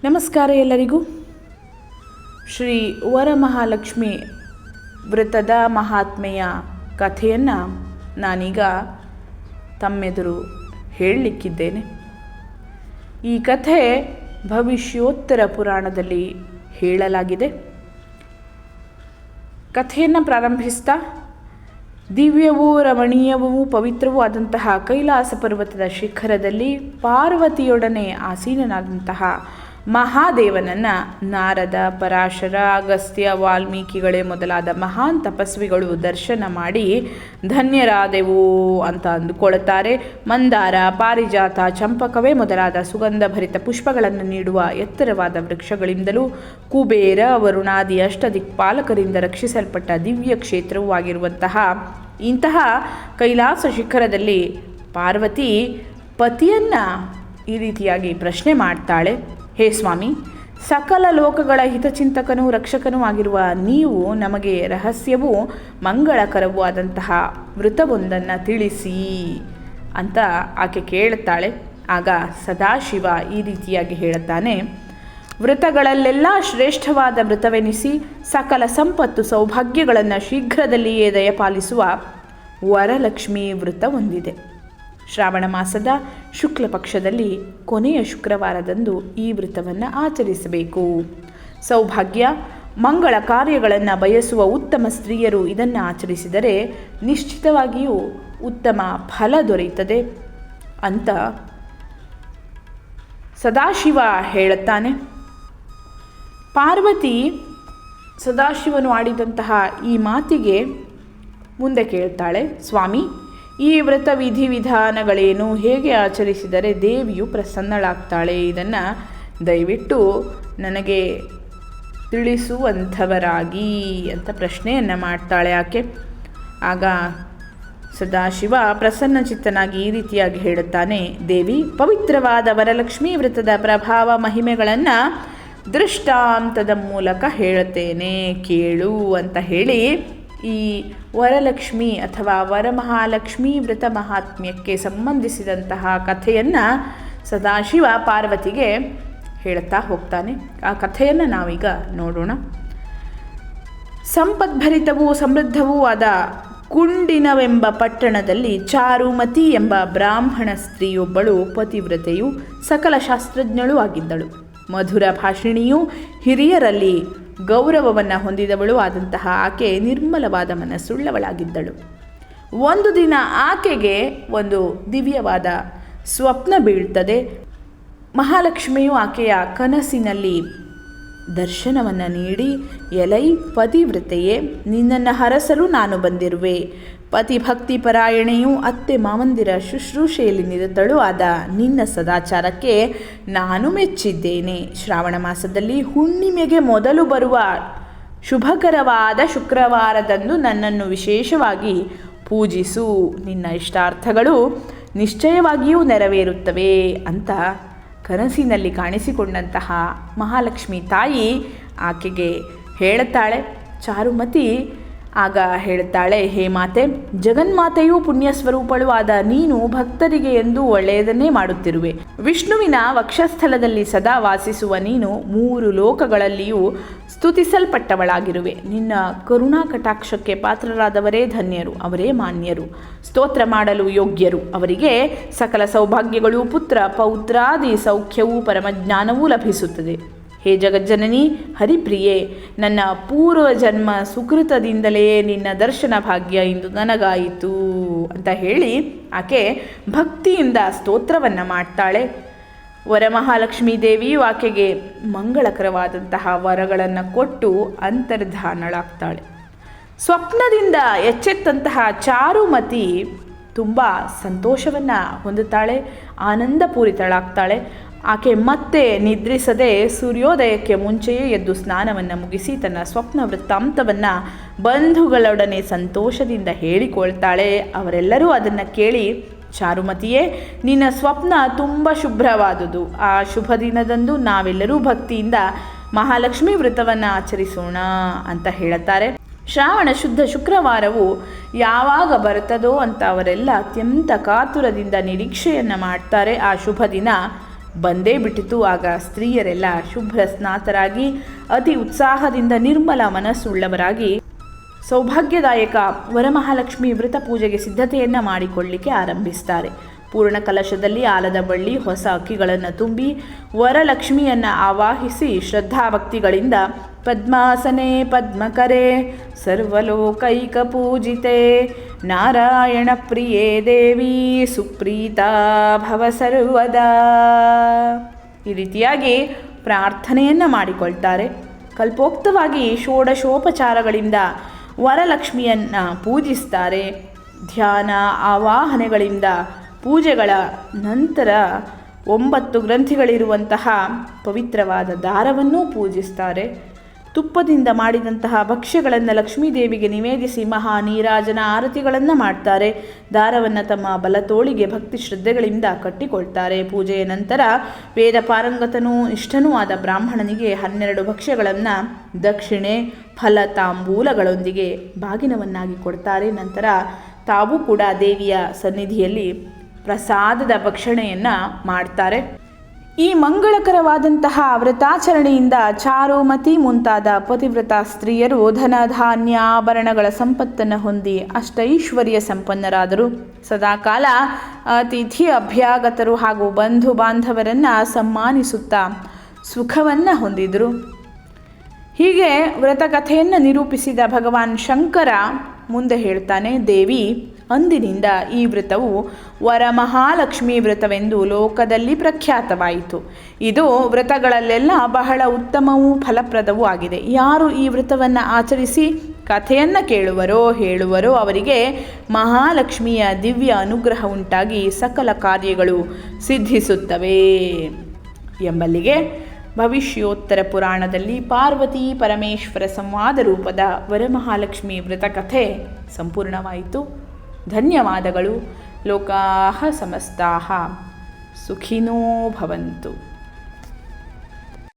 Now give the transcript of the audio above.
ನಮಸ್ಕಾರ ಎಲ್ಲರಿಗೂ. ಶ್ರೀ ವರಮಹಾಲಕ್ಷ್ಮಿ ವ್ರತದ ಮಹಾತ್ಮೆಯ ಕಥೆಯನ್ನು ನಾನೀಗ ತಮ್ಮೆದುರು ಹೇಳಲಿಕ್ಕಿದ್ದೇನೆ. ಈ ಕಥೆ ಭವಿಷ್ಯೋತ್ತರ ಪುರಾಣದಲ್ಲಿ ಹೇಳಲಾಗಿದೆ. ಕಥೆಯನ್ನು ಪ್ರಾರಂಭಿಸ್ತಾ ದಿವ್ಯವೂ ರಮಣೀಯವೂ ಪವಿತ್ರವೂ ಆದಂತಹ ಕೈಲಾಸ ಪರ್ವತದ ಶಿಖರದಲ್ಲಿ ಪಾರ್ವತಿಯೊಡನೆ ಆಸೀನನಾದಂತಹ ಮಹಾದೇವನನ್ನು ನಾರದ, ಪರಾಶರ, ಅಗಸ್ತ್ಯ, ವಾಲ್ಮೀಕಿಗಳೇ ಮೊದಲಾದ ಮಹಾನ್ ತಪಸ್ವಿಗಳು ದರ್ಶನ ಮಾಡಿ ಧನ್ಯರಾದೆವು ಅಂತ ಅಂದುಕೊಳ್ಳುತ್ತಾರೆ. ಮಂದಾರ, ಪಾರಿಜಾತ, ಚಂಪಕವೇ ಮೊದಲಾದ ಸುಗಂಧಭರಿತ ಪುಷ್ಪಗಳನ್ನು ನೀಡುವ ಎತ್ತರವಾದ ವೃಕ್ಷಗಳಿಂದಲೂ ಕುಬೇರ, ವರುಣಾದಿ ಅಷ್ಟದಿಕ್ಪಾಲಕರಿಂದ ರಕ್ಷಿಸಲ್ಪಟ್ಟ ದಿವ್ಯ ಕ್ಷೇತ್ರವೂ ಆಗಿರುವಂತಹ ಇಂತಹ ಕೈಲಾಸ ಶಿಖರದಲ್ಲಿ ಪಾರ್ವತಿ ಪತಿಯನ್ನು ಈ ರೀತಿಯಾಗಿ ಪ್ರಶ್ನೆ ಮಾಡ್ತಾಳೆ. ಹೇ ಸ್ವಾಮಿ, ಸಕಲ ಲೋಕಗಳ ಹಿತಚಿಂತಕನೂ ರಕ್ಷಕನೂ ಆಗಿರುವ ನೀವು ನಮಗೆ ರಹಸ್ಯವೂ ಮಂಗಳಕರವೂ ಆದಂತಹ ವೃತವೊಂದನ್ನು ತಿಳಿಸಿ ಅಂತ ಆಕೆ ಕೇಳುತ್ತಾಳೆ. ಆಗ ಸದಾಶಿವ ಈ ರೀತಿಯಾಗಿ ಹೇಳುತ್ತಾನೆ. ವ್ರತಗಳಲ್ಲೆಲ್ಲ ಶ್ರೇಷ್ಠವಾದ ವ್ರತವೆನಿಸಿ ಸಕಲ ಸಂಪತ್ತು ಸೌಭಾಗ್ಯಗಳನ್ನು ಶೀಘ್ರದಲ್ಲಿಯೇ ದಯಪಾಲಿಸುವ ವರಲಕ್ಷ್ಮಿ ವ್ರತ ಹೊಂದಿದೆ. ಶ್ರಾವಣ ಮಾಸದ ಶುಕ್ಲ ಪಕ್ಷದಲ್ಲಿ ಕೊನೆಯ ಶುಕ್ರವಾರದಂದು ಈ ವ್ರತವನ್ನು ಆಚರಿಸಬೇಕು. ಸೌಭಾಗ್ಯ ಮಂಗಳ ಕಾರ್ಯಗಳನ್ನು ಬಯಸುವ ಉತ್ತಮ ಸ್ತ್ರೀಯರು ಇದನ್ನು ಆಚರಿಸಿದರೆ ನಿಶ್ಚಿತವಾಗಿಯೂ ಉತ್ತಮ ಫಲ ದೊರೆಯುತ್ತದೆ ಅಂತ ಸದಾಶಿವ ಹೇಳುತ್ತಾನೆ. ಪಾರ್ವತಿ ಸದಾಶಿವನು ಆಡಿದಂತಹ ಈ ಮಾತಿಗೆ ಮುಂದೆ ಕೇಳ್ತಾಳೆ. ಸ್ವಾಮಿ, ಈ ವ್ರತ ವಿಧಿವಿಧಾನಗಳೇನು, ಹೇಗೆ ಆಚರಿಸಿದರೆ ದೇವಿಯು ಪ್ರಸನ್ನಳಾಗ್ತಾಳೆ, ಇದನ್ನು ದಯವಿಟ್ಟು ನನಗೆ ತಿಳಿಸುವಂಥವರಾಗಿ ಅಂತ ಪ್ರಶ್ನೆಯನ್ನು ಮಾಡ್ತಾಳೆ ಆಕೆ. ಆಗ ಸದಾಶಿವ ಪ್ರಸನ್ನಚಿತ್ತನಾಗಿ ಈ ರೀತಿಯಾಗಿ ಹೇಳುತ್ತಾನೆ. ದೇವಿ, ಪವಿತ್ರವಾದ ವರಲಕ್ಷ್ಮೀ ವ್ರತದ ಪ್ರಭಾವ ಮಹಿಮೆಗಳನ್ನು ದೃಷ್ಟಾಂತದ ಮೂಲಕ ಹೇಳುತ್ತೇನೆ, ಕೇಳು ಅಂತ ಹೇಳಿ ಈ ವರಲಕ್ಷ್ಮಿ ಅಥವಾ ವರಮಹಾಲಕ್ಷ್ಮೀ ವ್ರತ ಮಹಾತ್ಮ್ಯಕ್ಕೆ ಸಂಬಂಧಿಸಿದಂತಹ ಕಥೆಯನ್ನು ಸದಾಶಿವ ಪಾರ್ವತಿಗೆ ಹೇಳ್ತಾ ಹೋಗ್ತಾನೆ. ಆ ಕಥೆಯನ್ನು ನಾವೀಗ ನೋಡೋಣ. ಸಂಪದ್ಭರಿತವೂ ಸಮೃದ್ಧವೂ ಆದ ಕುಂಡಿನವೆಂಬ ಪಟ್ಟಣದಲ್ಲಿ ಚಾರುಮತಿ ಎಂಬ ಬ್ರಾಹ್ಮಣ ಸ್ತ್ರೀಯೊಬ್ಬಳು ಪತಿವ್ರತೆಯು ಸಕಲ ಶಾಸ್ತ್ರಜ್ಞಳೂ ಆಗಿದ್ದಳು. ಮಧುರ ಭಾಷಿಣಿಯೂ ಹಿರಿಯರಲ್ಲಿ ಗೌರವವನ್ನು ಹೊಂದಿದವಳು ಆದಂತಹ ಆಕೆ ನಿರ್ಮಲವಾದ ಮನಸ್ಸುಳ್ಳವಳಾಗಿದ್ದಳು. ಒಂದು ದಿನ ಆಕೆಗೆ ಒಂದು ದಿವ್ಯವಾದ ಸ್ವಪ್ನ ಬೀಳ್ತದೆ. ಮಹಾಲಕ್ಷ್ಮಿಯು ಆಕೆಯ ಕನಸಿನಲ್ಲಿ ದರ್ಶನವನ್ನು ನೀಡಿ, ಎಲೈ ಪತಿವ್ರತೆಯೇ, ನಿನ್ನನ್ನು ಹರಸಲು ನಾನು ಬಂದಿರುವೆ. ಪತಿಭಕ್ತಿ ಪರಾಯಣೆಯೂ ಅತ್ತೆ ಮಾವಂದಿರ ಶುಶ್ರೂಷೆಯಲ್ಲಿ ನಿರತಳೂ ಆದ ನಿನ್ನ ಸದಾಚಾರಕ್ಕೆ ನಾನು ಮೆಚ್ಚಿದ್ದೇನೆ. ಶ್ರಾವಣ ಮಾಸದಲ್ಲಿ ಹುಣ್ಣಿಮೆಗೆ ಮೊದಲು ಬರುವ ಶುಭಕರವಾದ ಶುಕ್ರವಾರದಂದು ನನ್ನನ್ನು ವಿಶೇಷವಾಗಿ ಪೂಜಿಸು. ನಿನ್ನ ಇಷ್ಟಾರ್ಥಗಳು ನಿಶ್ಚಯವಾಗಿಯೂ ನೆರವೇರುತ್ತವೆ ಅಂತ ಕನಸಿನಲ್ಲಿ ಕಾಣಿಸಿಕೊಂಡಂತಹ ಮಹಾಲಕ್ಷ್ಮಿ ತಾಯಿ ಆಕೆಗೆ ಹೇಳುತ್ತಾಳೆ. ಚಾರುಮತಿ ಆಗ ಹೇಳುತ್ತಾಳೆ, ಹೇ ಮಾತೆ, ಜಗನ್ಮಾತೆಯೂ ಪುಣ್ಯ ಸ್ವರೂಪಳೂ ಆದ ನೀನು ಭಕ್ತರಿಗೆ ಎಂದು ಒಳ್ಳೆಯದನ್ನೇ ಮಾಡುತ್ತಿರುವೆ. ವಿಷ್ಣುವಿನ ವಕ್ಷಸ್ಥಲದಲ್ಲಿ ಸದಾ ವಾಸಿಸುವ ನೀನು 3 ಲೋಕಗಳಲ್ಲಿಯೂ ಸ್ತುತಿಸಲ್ಪಟ್ಟವಳಾಗಿರುವೆ. ನಿನ್ನ ಕರುಣಾ ಕಟಾಕ್ಷಕ್ಕೆ ಪಾತ್ರರಾದವರೇ ಧನ್ಯರು, ಅವರೇ ಮಾನ್ಯರು, ಸ್ತೋತ್ರ ಮಾಡಲು ಯೋಗ್ಯರು. ಅವರಿಗೆ ಸಕಲ ಸೌಭಾಗ್ಯಗಳು, ಪುತ್ರ ಪೌತ್ರಾದಿ ಸೌಖ್ಯವೂ ಪರಮಜ್ಞಾನವೂ ಲಭಿಸುತ್ತದೆ. ಹೇ ಜಗಜ್ಜನನಿ ಹರಿಪ್ರಿಯೆ, ನನ್ನ ಪೂರ್ವಜನ್ಮ ಸುಕೃತದಿಂದಲೇ ನಿನ್ನ ದರ್ಶನ ಭಾಗ್ಯ ಇಂದು ನನಗಾಯಿತು ಅಂತ ಹೇಳಿ ಆಕೆ ಭಕ್ತಿಯಿಂದ ಸ್ತೋತ್ರವನ್ನು ಮಾಡ್ತಾಳೆ. ವರಮಹಾಲಕ್ಷ್ಮೀ ದೇವಿಯು ಆಕೆಗೆ ಮಂಗಳಕರವಾದಂತಹ ವರಗಳನ್ನು ಕೊಟ್ಟು ಅಂತರ್ಧಾನಳಾಗ್ತಾಳೆ. ಸ್ವಪ್ನದಿಂದ ಎಚ್ಚೆತ್ತಂತಹ ಚಾರುಮತಿ ತುಂಬ ಸಂತೋಷವನ್ನು ಹೊಂದುತ್ತಾಳೆ, ಆನಂದಪೂರಿತಳಾಗ್ತಾಳೆ. ಆಕೆ ಮತ್ತೆ ನಿದ್ರಿಸದೆ ಸೂರ್ಯೋದಯಕ್ಕೆ ಮುಂಚೆಯೇ ಎದ್ದು ಸ್ನಾನವನ್ನು ಮುಗಿಸಿ ತನ್ನ ಸ್ವಪ್ನ ವೃತ್ತಾಂತವನ್ನು ಬಂಧುಗಳೊಡನೆ ಸಂತೋಷದಿಂದ ಹೇಳಿಕೊಳ್ತಾಳೆ. ಅವರೆಲ್ಲರೂ ಅದನ್ನು ಕೇಳಿ, ಚಾರುಮತಿಯೇ, ನಿನ್ನ ಸ್ವಪ್ನ ತುಂಬ ಶುಭ್ರವಾದುದು. ಆ ಶುಭ ದಿನದಂದು ನಾವೆಲ್ಲರೂ ಭಕ್ತಿಯಿಂದ ಮಹಾಲಕ್ಷ್ಮಿ ವ್ರತವನ್ನು ಆಚರಿಸೋಣ ಅಂತ ಹೇಳುತ್ತಾರೆ. ಶ್ರಾವಣ ಶುದ್ಧ ಶುಕ್ರವಾರವು ಯಾವಾಗ ಬರುತ್ತದೋ ಅಂತ ಅವರೆಲ್ಲ ಅತ್ಯಂತ ಕಾತುರದಿಂದ ನಿರೀಕ್ಷೆಯನ್ನು ಮಾಡ್ತಾರೆ. ಆ ಶುಭ ದಿನ ಬಂದೇ ಬಿಟ್ಟಿತು. ಆಗ ಸ್ತ್ರೀಯರೆಲ್ಲ ಶುಭ್ರ ಸ್ನಾತರಾಗಿ ಅತಿ ಉತ್ಸಾಹದಿಂದ ನಿರ್ಮಲ ಮನಸ್ಸುಳ್ಳವರಾಗಿ ಸೌಭಾಗ್ಯದಾಯಕ ವರಮಹಾಲಕ್ಷ್ಮಿ ವ್ರತ ಪೂಜೆಗೆ ಸಿದ್ಧತೆಯನ್ನು ಮಾಡಿಕೊಳ್ಳಿಕ್ಕೆ ಆರಂಭಿಸ್ತಾರೆ. ಪೂರ್ಣ ಕಲಶದಲ್ಲಿ ಆಲದ ಬಳ್ಳಿ ಹೊಸ ಅಕ್ಕಿಗಳನ್ನು ತುಂಬಿ ವರಲಕ್ಷ್ಮಿಯನ್ನು ಆವಾಹಿಸಿ ಶ್ರದ್ಧಾಭಕ್ತಿಗಳಿಂದ ಪದ್ಮಾಸನೆ ಪದ್ಮಕರೆ ಸರ್ವಲೋಕೈಕ ಪೂಜಿತೆ ನಾರಾಯಣ ಪ್ರಿಯೇ ದೇವಿ ಸುಪ್ರೀತಾ ಭವ ಸರ್ವದಾ ಈ ರೀತಿಯಾಗಿ ಪ್ರಾರ್ಥನೆಯನ್ನು ಮಾಡಿಕೊಳ್ತಾರೆ. ಕಲ್ಪೋಕ್ತವಾಗಿ ಷೋಡಶೋಪಚಾರಗಳಿಂದ ವರಲಕ್ಷ್ಮಿಯನ್ನು ಪೂಜಿಸ್ತಾರೆ. ಧ್ಯಾನ ಆವಾಹನೆಗಳಿಂದ ಪೂಜೆಗಳ ನಂತರ 9 ಗ್ರಂಥಿಗಳಿರುವಂತಹ ಪವಿತ್ರವಾದ ದಾರವನ್ನೂ ಪೂಜಿಸ್ತಾರೆ. ತುಪ್ಪದಿಂದ ಮಾಡಿದಂತಹ ಭಕ್ಷ್ಯಗಳನ್ನು ಲಕ್ಷ್ಮೀದೇವಿಗೆ ನಿವೇದಿಸಿ ಮಹಾ ನೀರಾಜನ ಆರತಿಗಳನ್ನು ಮಾಡ್ತಾರೆ. ದಾರವನ್ನು ತಮ್ಮ ಬಲತೋಳಿಗೆ ಭಕ್ತಿ ಶ್ರದ್ಧೆಗಳಿಂದ ಕಟ್ಟಿಕೊಳ್ತಾರೆ. ಪೂಜೆಯ ನಂತರ ವೇದ ಪಾರಂಗತನೂ ಇಷ್ಟನೂ ಆದ ಬ್ರಾಹ್ಮಣನಿಗೆ 12 ಭಕ್ಷ್ಯಗಳನ್ನು ದಕ್ಷಿಣೆ ಫಲ ತಾಂಬೂಲಗಳೊಂದಿಗೆ ಬಾಗಿನವನ್ನಾಗಿ ಕೊಡ್ತಾರೆ. ನಂತರ ತಾವು ಕೂಡ ದೇವಿಯ ಸನ್ನಿಧಿಯಲ್ಲಿ ಪ್ರಸಾದದ ಭಕ್ಷಣೆಯನ್ನು ಮಾಡ್ತಾರೆ. ಈ ಮಂಗಳಕರವಾದಂತಹ ವ್ರತಾಚರಣೆಯಿಂದ ಚಾರುಮತಿ ಮುಂತಾದ ಪತಿವ್ರತ ಸ್ತ್ರೀಯರು ಧನ ಧಾನ್ಯ ಆಭರಣಗಳ ಸಂಪತ್ತನ್ನು ಹೊಂದಿ ಅಷ್ಟೈಶ್ವರ್ಯ ಸಂಪನ್ನರಾದರು. ಸದಾಕಾಲ ಅತಿಥಿ ಅಭ್ಯಾಗತರು ಹಾಗೂ ಬಂಧು ಬಾಂಧವರನ್ನು ಸಮ್ಮಾನಿಸುತ್ತಾ ಸುಖವನ್ನು ಹೊಂದಿದರು. ಹೀಗೆ ವ್ರತಕಥೆಯನ್ನು ನಿರೂಪಿಸಿದ ಭಗವಾನ್ ಶಂಕರ ಮುಂದೆ ಹೇಳ್ತಾನೆ, ದೇವಿ ಅಂದಿನಿಂದ ಈ ವ್ರತವು ವರಮಹಾಲಕ್ಷ್ಮಿ ವ್ರತವೆಂದು ಲೋಕದಲ್ಲಿ ಪ್ರಖ್ಯಾತವಾಯಿತು. ಇದು ವ್ರತಗಳಲ್ಲೆಲ್ಲ ಬಹಳ ಉತ್ತಮವೂ ಫಲಪ್ರದವೂ ಆಗಿದೆ. ಯಾರು ಈ ವ್ರತವನ್ನು ಆಚರಿಸಿ ಕಥೆಯನ್ನು ಹೇಳುವರೋ ಅವರಿಗೆ ಮಹಾಲಕ್ಷ್ಮಿಯ ದಿವ್ಯ ಅನುಗ್ರಹ ಉಂಟಾಗಿ ಸಕಲ ಕಾರ್ಯಗಳು ಸಿದ್ಧಿಸುತ್ತವೆ ಎಂಬಲ್ಲಿಗೆ ಭವಿಷ್ಯೋತ್ತರ ಪುರಾಣದಲ್ಲಿ ಪಾರ್ವತಿ ಪರಮೇಶ್ವರ ಸಂವಾದ ರೂಪದ ವರಮಹಾಲಕ್ಷ್ಮಿ ವ್ರತಕಥೆ ಸಂಪೂರ್ಣವಾಯಿತು. ಧನ್ಯವಾದಗಳು. ಲೋಕಾಃ ಸಮಸ್ತಾಃ ಸುಖಿನೋ ಭವಂತು.